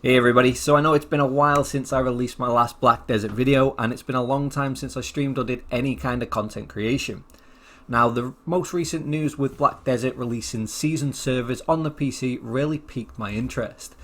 Hey everybody, so I know it's been a while since I released my last Black Desert video, and it's been a long time since I streamed or did any kind of content creation. Now, the most recent news with Black Desert releasing seasoned servers on the PC really piqued my interest.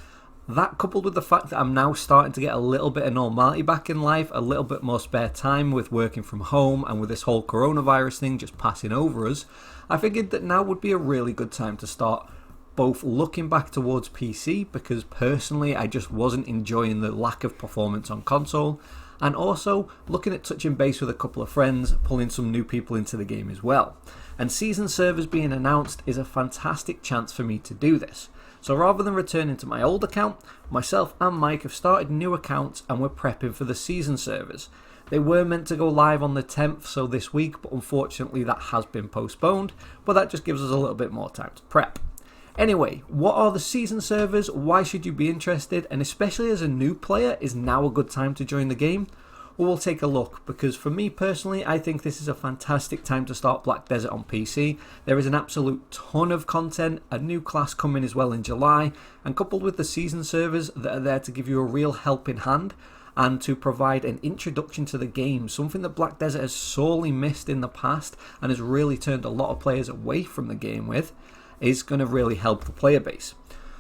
That, coupled with the fact that I'm now starting to get a little bit of normality back in life, a little bit more spare time with working from home, and with this whole coronavirus thing just passing over us, I figured that now would be a really good time to start both looking back towards PC, because personally I just wasn't enjoying the lack of performance on console, and also looking at touching base with a couple of friends, pulling some new people into the game as well. And season servers being announced is a fantastic chance for me to do this. So rather than returning to my old account, myself and Mike have started new accounts and we're prepping for the season servers. They were meant to go live on the 10th, so this week, but unfortunately that has been postponed, but that just gives us a little bit more time to prep. Anyway, what are the season servers? Why should you be interested? And especially as a new player, is now a good time to join the game? Well, we'll take a look, because for me personally, I think this is a fantastic time to start Black Desert on PC. There is an absolute ton of content, a new class coming as well in July, and coupled with the season servers that are there to give you a real helping hand and to provide an introduction to the game, something that Black Desert has sorely missed in the past and has really turned a lot of players away from the game with, is going to really help the player base.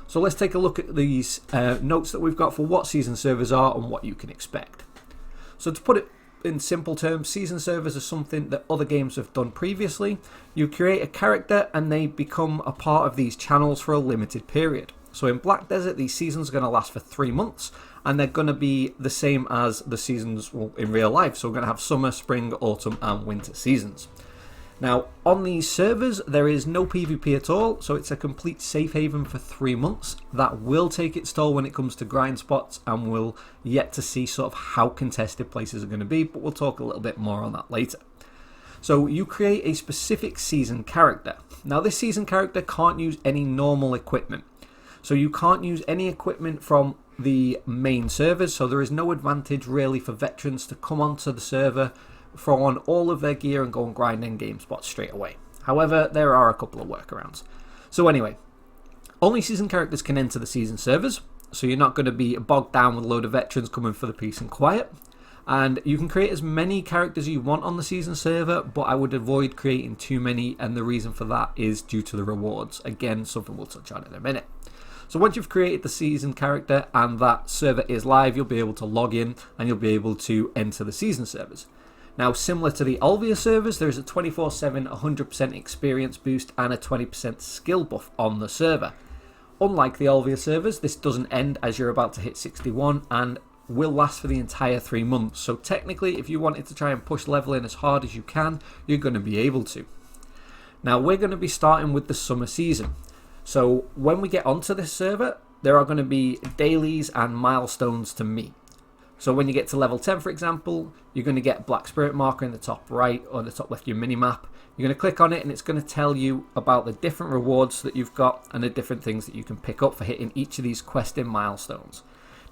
So let's take a look at these notes that we've got for what season servers are and what you can expect. So to put it in simple terms, season servers are something that other games have done previously. You create a character and they become a part of these channels for a limited period. So in Black Desert, these seasons are going to last for 3 months, and they're going to be the same as the seasons in real life. So we're going to have summer, spring, autumn and winter seasons. Now, on these servers, there is no PvP at all, so it's a complete safe haven for 3 months. That will take its toll when it comes to grind spots, and we'll yet to see sort of how contested places are going to be, but we'll talk a little bit more on that later. So you create a specific season character. Now, this season character can't use any normal equipment. So you can't use any equipment from the main servers, so there is no advantage really for veterans to come onto the server, throw on all of their gear and go and grind in game spots straight away. However, there are a couple of workarounds. So anyway, only season characters can enter the season servers, so you're not going to be bogged down with a load of veterans coming for the peace and quiet. And you can create as many characters as you want on the season server, but I would avoid creating too many, and the reason for that is due to the rewards. Again, something we'll touch on in a minute. So once you've created the season character and that server is live, you'll be able to log in and you'll be able to enter the season servers. Now, similar to the Alvia servers, there is a 24/7 100% experience boost and a 20% skill buff on the server. Unlike the Alvia servers, this doesn't end as you're about to hit 61 and will last for the entire 3 months. So technically, if you wanted to try and push leveling as hard as you can, you're going to be able to. Now, we're going to be starting with the summer season. So when we get onto this server, there are going to be dailies and milestones to meet. So when you get to level 10, for example, you're going to get a black spirit marker in the top right or the top left of your mini-map. You're going to click on it and it's going to tell you about the different rewards that you've got and the different things that you can pick up for hitting each of these questing milestones.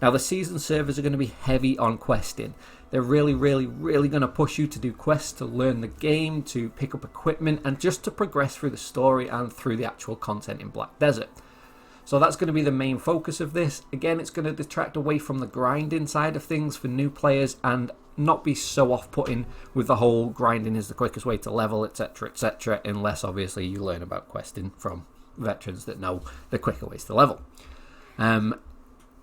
Now, the season servers are going to be heavy on questing. They're really going to push you to do quests, to learn the game, to pick up equipment, and just to progress through the story and through the actual content in Black Desert. So that's going to be the main focus of this. Again, it's going to detract away from the grinding side of things for new players and not be so off-putting with the whole grinding is the quickest way to level, etc, unless obviously you learn about questing from veterans that know the quicker ways to level.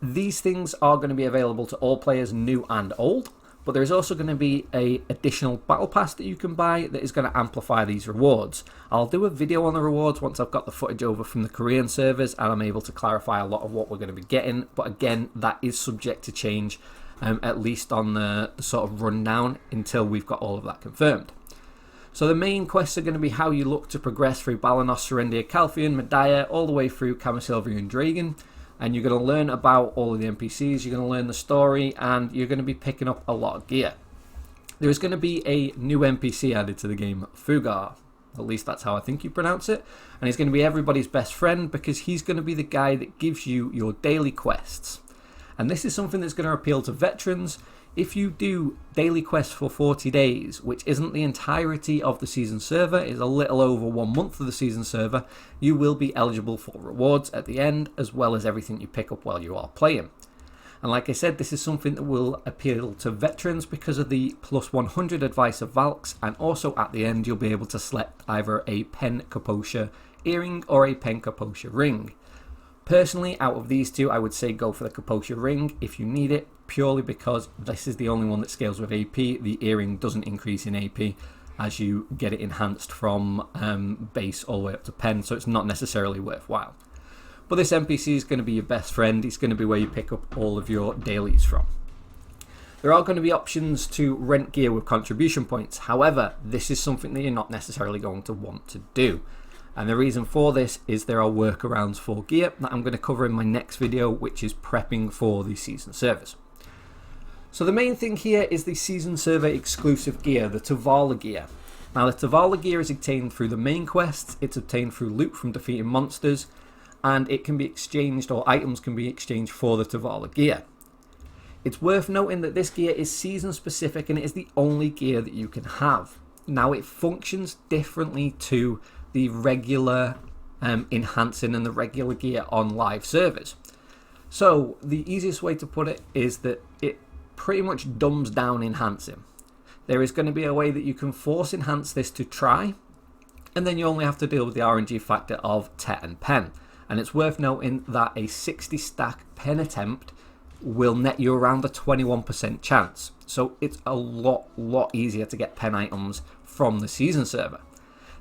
These things are going to be available to all players, new and old, but there's also going to be an additional battle pass that you can buy that is going to amplify these rewards. I'll do a video on the rewards once I've got the footage over from the Korean servers and I'm able to clarify a lot of what we're going to be getting, but again, that is subject to change, at least on the sort of rundown until we've got all of that confirmed. So the main quests are going to be how you look to progress through Balanos, Serendia, Calphion, Medaya, all the way through Camasilvia and Dragon. And you're going to learn about all of the NPCs, you're going to learn the story, and you're going to be picking up a lot of gear. There is going to be a new NPC added to the game, Fugar. At least that's how I think you pronounce it. And he's going to be everybody's best friend because he's going to be the guy that gives you your daily quests. And this is something that's going to appeal to veterans. If you do daily quests for 40 days, which isn't the entirety of the season server, is a little over 1 month of the season server, you will be eligible for rewards at the end, as well as everything you pick up while you are playing. And like I said, this is something that will appeal to veterans because of the plus 100 advice of Valks, and also at the end you'll be able to select either a Pen Kaposha earring or a Pen Kaposha ring. Personally, out of these two, I would say go for the Kaposha ring if you need it, purely because this is the only one that scales with AP. The earring doesn't increase in AP as you get it enhanced from base all the way up to Pen, so it's not necessarily worthwhile. But this NPC is going to be your best friend. It's going to be where you pick up all of your dailies from. There are going to be options to rent gear with contribution points. However, this is something that you're not necessarily going to want to do. And the reason for this is there are workarounds for gear that I'm going to cover in my next video, which is prepping for the season servers. So the main thing here is the season server exclusive gear, the Tavala gear. Now the Tavala gear is obtained through the main quests, it's obtained through loot from defeating monsters, and it can be exchanged, or items can be exchanged for the Tavala gear. It's worth noting that this gear is season specific and it is the only gear that you can have. Now it functions differently to the regular enhancing and the regular gear on live servers. So the easiest way to put it is that it pretty much dumbs down enhancing. There is going to be a way that you can force enhance this to try, and then you only have to deal with the RNG factor of Tet and Pen. And it's worth noting that a 60 stack Pen attempt will net you around a 21% chance. So it's a lot easier to get Pen items from the season server.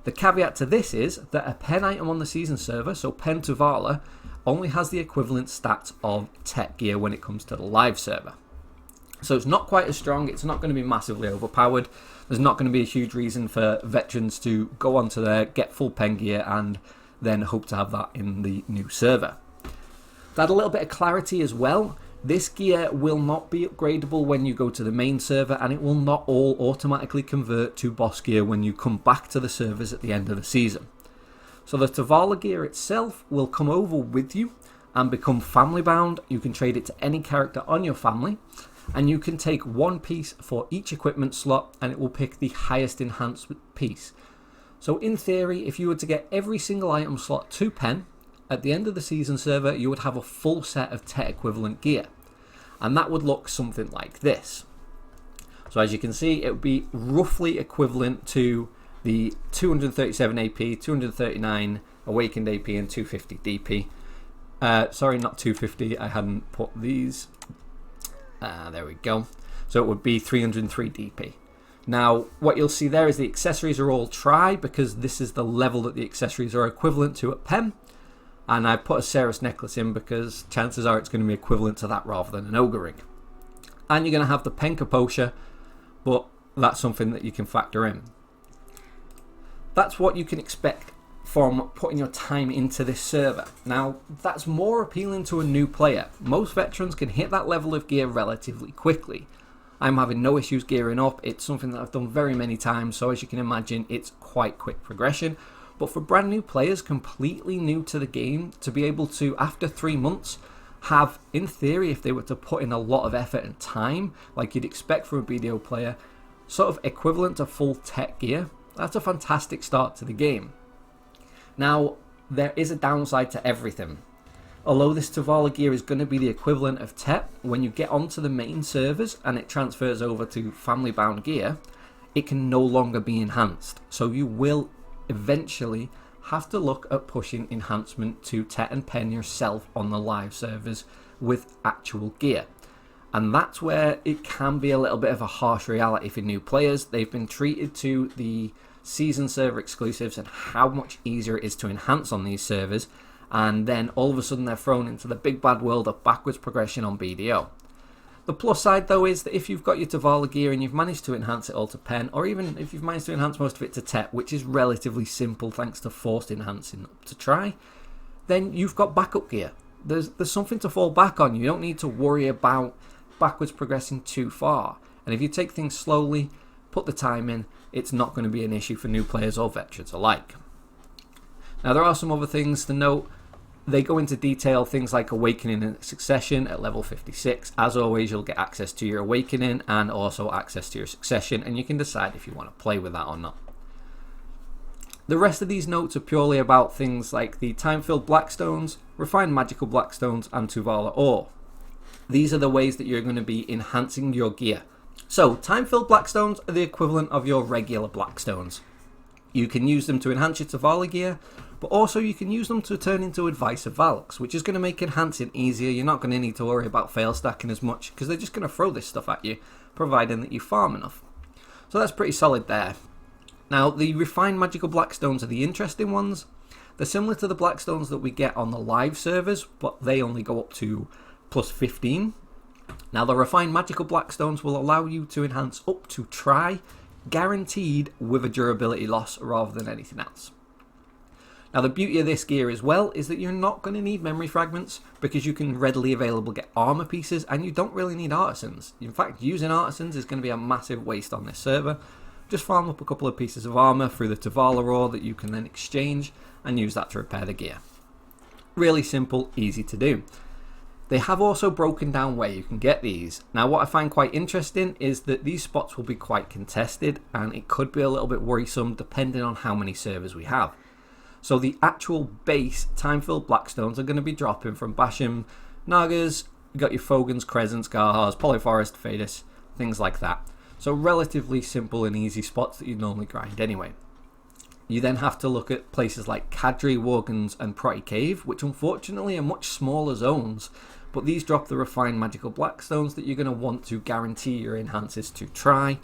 The caveat to this is that a Pen item on the season server, so Pen Tavala, only has the equivalent stats of Tet gear when it comes to the live server. So it's not quite as strong, it's not going to be massively overpowered, there's not going to be a huge reason for veterans to go onto there, get full Pen gear, and then hope to have that in the new server. To add a little bit of clarity as well, this gear will not be upgradable when you go to the main server, and it will not all automatically convert to boss gear when you come back to the servers at the end of the season. So the Tavala gear itself will come over with you and become family bound. You can trade it to any character on your family, and you can take one piece for each equipment slot and it will pick the highest enhanced piece. So in theory, if you were to get every single item slot to Pen, at the end of the season server you would have a full set of Tet equivalent gear, and that would look something like this. So as you can see, it would be roughly equivalent to the 237 AP, 239 awakened AP and 250 DP. Sorry, not 250, I hadn't put these. There we go. So it would be 303 DP. Now what you'll see there is the accessories are all tri, because this is the level that the accessories are equivalent to at Pen. And I put a Ceres necklace in because chances are it's going to be equivalent to that rather than an ogre ring. And you're going to have the Pen Kaposha, but that's something that you can factor in. That's what you can expect from putting your time into this server. Now that's more appealing to a new player. Most veterans can hit that level of gear relatively quickly. I'm having no issues gearing up. It's something that I've done very many times, so as you can imagine it's quite quick progression. But for brand new players completely new to the game, to be able to, after 3 months, have, in theory, if they were to put in a lot of effort and time, like you'd expect from a BDO player, sort of equivalent to full Tet gear, that's a fantastic start to the game. Now, there is a downside to everything. Although this Tavala gear is going to be the equivalent of Tet, when you get onto the main servers and it transfers over to family bound gear, it can no longer be enhanced. So you will eventually have to look at pushing enhancement to Tet and Pen yourself on the live servers with actual gear. And that's where it can be a little bit of a harsh reality for new players. They've been treated to the season server exclusives and how much easier it is to enhance on these servers, and then all of a sudden they're thrown into the big bad world of backwards progression on BDO. The plus side though is that if you've got your Tavala gear and you've managed to enhance it all to Pen, or even if you've managed to enhance most of it to Tet, which is relatively simple thanks to forced enhancing up to try, then you've got backup gear. There's something to fall back on. You don't need to worry about backwards progressing too far. And if you take things slowly, put the time in, it's not going to be an issue for new players or veterans alike. Now there are some other things to note. They go into detail, things like awakening in succession at level 56. As always, you'll get access to your awakening and also access to your succession, and you can decide if you want to play with that or not. The rest of these notes are purely about things like the time-filled blackstones, refined magical blackstones, and Tuvala ore. These are the ways that you're going to be enhancing your gear. So, time-filled Blackstones are the equivalent of your regular Blackstones. You can use them to enhance your Tavalla gear, but also you can use them to turn into Advice of Valks, which is going to make enhancing easier. You're not going to need to worry about fail stacking as much, because they're just going to throw this stuff at you, providing that you farm enough. So that's pretty solid there. Now, the refined magical Blackstones are the interesting ones. They're similar to the Blackstones that we get on the live servers, but they only go up to plus 15. Now, the refined magical Blackstones will allow you to enhance up to try, guaranteed with a durability loss rather than anything else. Now, the beauty of this gear as well is that you're not going to need memory fragments, because you can readily available get armor pieces, and you don't really need artisans. In fact, using artisans is going to be a massive waste on this server. Just farm up a couple of pieces of armor through the Tavalla ore that you can then exchange and use that to repair the gear. Really simple, easy to do. They have also broken down where you can get these. Now, what I find quite interesting is that these spots will be quite contested, and it could be a little bit worrisome depending on how many servers we have. So the actual base time-filled Blackstones are going to be dropping from Basham, Nagas, you got your Fogans, Crescents, Garhars, Polyforest, Fadis, things like that. So relatively simple and easy spots that you normally grind anyway. You then have to look at places like Kadri, Worgans and Protty Cave, which unfortunately are much smaller zones, but these drop the refined magical Blackstones that you're going to want to guarantee your enhancers to try.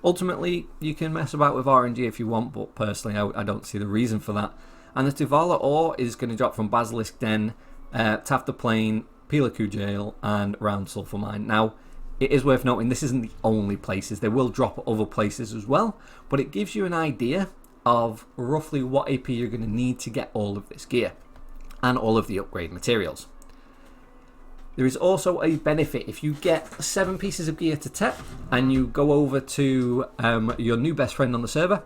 Ultimately, you can mess about with RNG if you want, but personally I don't see the reason for that. And the Tavalla ore is going to drop from Basilisk Den, Tafta Plain, Pilaku Jail and Round Sulphur Mine. Now, it is worth noting this isn't the only places. They will drop at other places as well, but it gives you an idea of roughly what AP you're going to need to get all of this gear and all of the upgrade materials. There is also a benefit if you get 7 pieces of gear to tech and you go over to your new best friend on the server.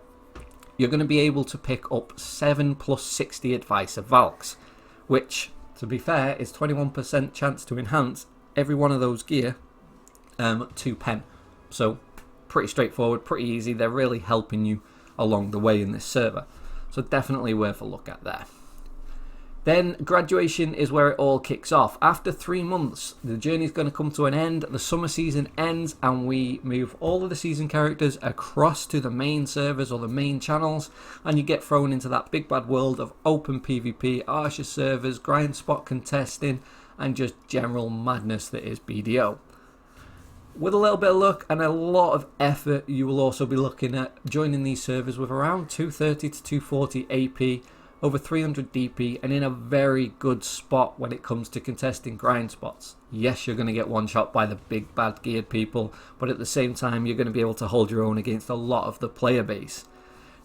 You're going to be able to pick up 7 plus 60 Advice of Valks, which, to be fair, is 21% chance to enhance every one of those gear to pen. So pretty straightforward, pretty easy. They're really helping you along the way in this server. So definitely worth a look at there. Then graduation is where it all kicks off. After 3 months, the journey is going to come to an end. The summer season ends and we move all of the season characters across to the main servers or the main channels, and you get thrown into that big bad world of open PvP, Arsha servers, grind spot contesting, and just general madness that is BDO. With a little bit of luck and a lot of effort, you will also be looking at joining these servers with around 230 to 240 AP, over 300 DP, and in a very good spot when it comes to contesting grind spots. Yes, you're going to get one shot by the big bad geared people, but at the same time you're going to be able to hold your own against a lot of the player base.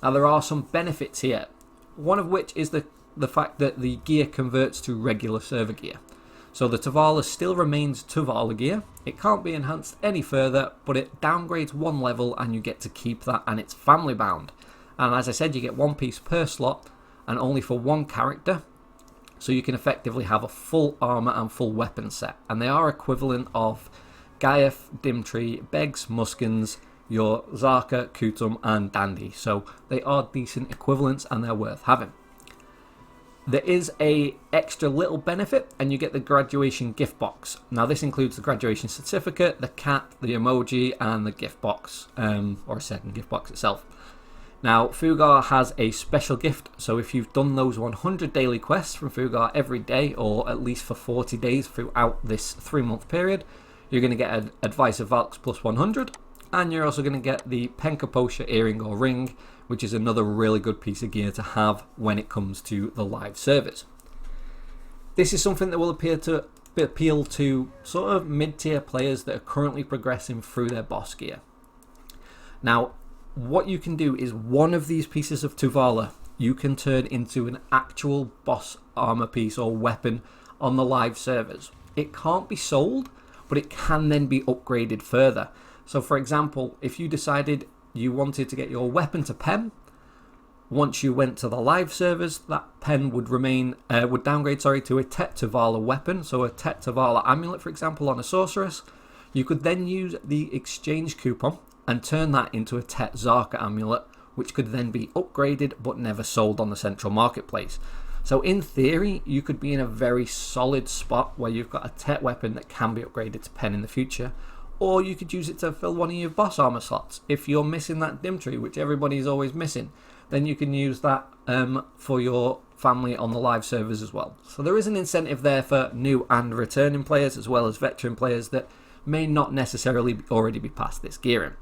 Now, there are some benefits here, one of which is the fact that the gear converts to regular server gear. So the Tavalla still remains Tavalla gear. It can't be enhanced any further, but it downgrades 1 level and you get to keep that, and it's family bound. And as I said, you get 1 piece per slot and only for 1 character. So you can effectively have a full armor and full weapon set. And they are equivalent of Gaef, Dimtree, Beggs, Muskins, your Zarka, Kutum and Dandy. So they are decent equivalents and they're worth having. There is a extra little benefit and you get the graduation gift box. Now this includes the graduation certificate, the cat, the emoji and the gift box, or a second gift box itself. Now Fugar has a special gift, so if you've done those 100 daily quests from Fugar every day or at least for 40 days throughout this 3-month period, you're going to get an Advice of Valks plus 100, and you're also going to get the Penkaposha earring or ring, which is another really good piece of gear to have when it comes to the live servers. This is something that will appeal to sort of mid-tier players that are currently progressing through their boss gear. Now, what you can do is one of these pieces of Tavalla you can turn into an actual boss armor piece or weapon on the live servers. It can't be sold, but it can then be upgraded further. So for example, if you decided you wanted to get your weapon to pen, once you went to the live servers, that pen would downgrade to a Tet Tavalla weapon, so a Tet Tavalla amulet, for example, on a sorceress. You could then use the exchange coupon and turn that into a Tet Zarka amulet, which could then be upgraded but never sold on the central marketplace. So in theory, you could be in a very solid spot where you've got a tech weapon that can be upgraded to pen in the future, or you could use it to fill one of your boss armor slots. If you're missing that dim tree, which everybody's always missing, then you can use that for your family on the live servers as well. So there is an incentive there for new and returning players, as well as veteran players that may not necessarily already be past this gearing.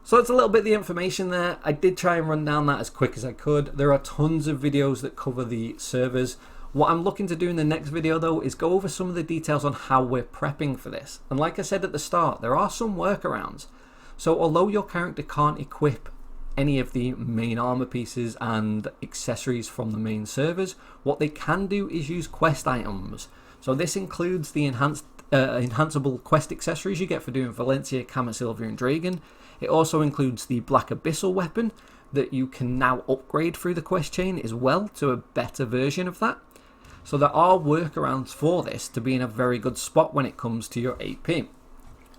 So that's a little bit of the information there. I did try and run down that as quick as I could. There are tons of videos that cover the servers. What I'm looking to do in the next video though is go over some of the details on how we're prepping for this. And like I said at the start, there are some workarounds. So although your character can't equip any of the main armor pieces and accessories from the main servers, what they can do is use quest items. So this includes the enhanceable quest accessories you get for doing Valencia, Camasilvia and Dragon. It also includes the Black Abyssal weapon that you can now upgrade through the quest chain as well to a better version of that. So there are workarounds for this to be in a very good spot when it comes to your AP. And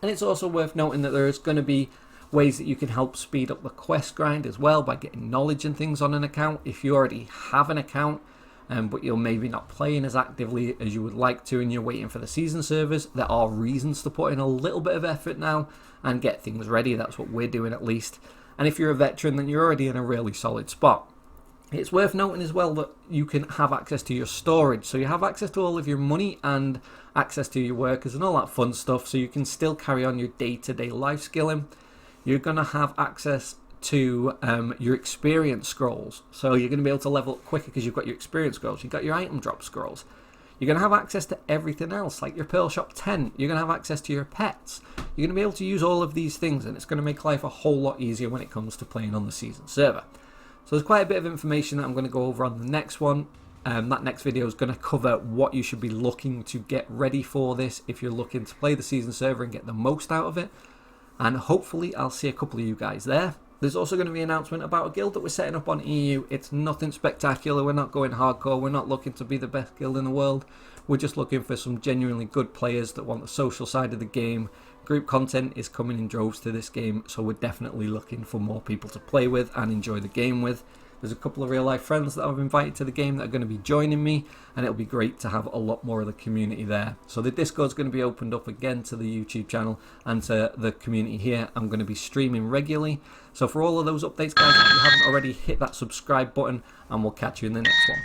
it's also worth noting that there is going to be ways that you can help speed up the quest grind as well by getting knowledge and things on an account. If you already have an account, but you're maybe not playing as actively as you would like to and you're waiting for the season servers, there are reasons to put in a little bit of effort now and get things ready. That's what we're doing at least. And if you're a veteran, then you're already in a really solid spot. It's worth noting as well that you can have access to your storage. So you have access to all of your money and access to your workers and all that fun stuff, so you can still carry on your day-to-day life skilling. You're going to have access to your experience scrolls. So you're going to be able to level up quicker because you've got your experience scrolls. You've got your item drop scrolls. You're going to have access to everything else, like your Pearl Shop tent. You're going to have access to your pets. You're going to be able to use all of these things, and it's going to make life a whole lot easier when it comes to playing on the season server. So there's quite a bit of information that I'm going to go over on the next one. That next video is going to cover what you should be looking to get ready for this if you're looking to play the season server and get the most out of it. And hopefully I'll see a couple of you guys there. There's also going to be an announcement about a guild that we're setting up on EU. It's nothing spectacular. We're not going hardcore. We're not looking to be the best guild in the world. We're just looking for some genuinely good players that want the social side of the game. Group content is coming in droves to this game, so we're definitely looking for more people to play with and enjoy the game with. There's a couple of real life friends that I've invited to the game that are going to be joining me, and it'll be great to have a lot more of the community there. So the Discord's going to be opened up again to the YouTube channel and to the community here. I'm going to be streaming regularly. So for all of those updates, guys, if you haven't already, hit that subscribe button, and we'll catch you in the next one.